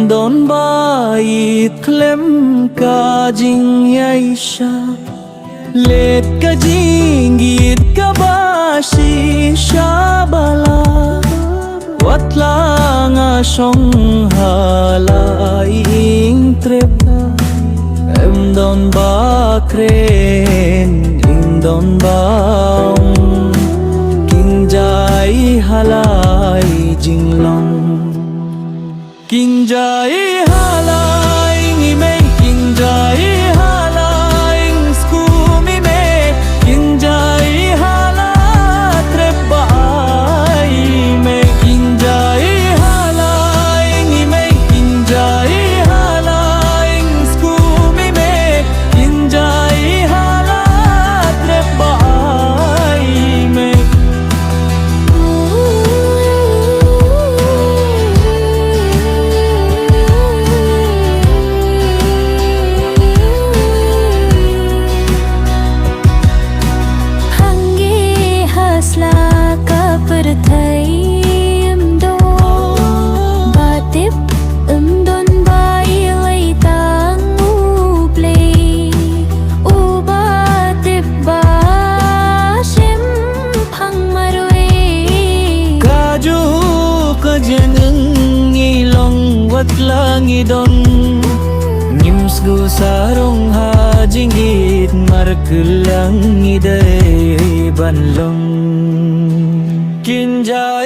đón ba ít klem ka jing yai sha let ka jing git ka ba shi sha bala watla nga song hala ing trep em đón ba kren ing đón ba Kynjai halai jinglong Kynjai halai ngi me Kynjai halai skumi me Kynjai hala trep bai me Kynjai halai ngi me Kynjai halai skumi me Kynjai hala trep bai me Langi don Ngims gu sarong ha jingit markelangi day banlong Kynjai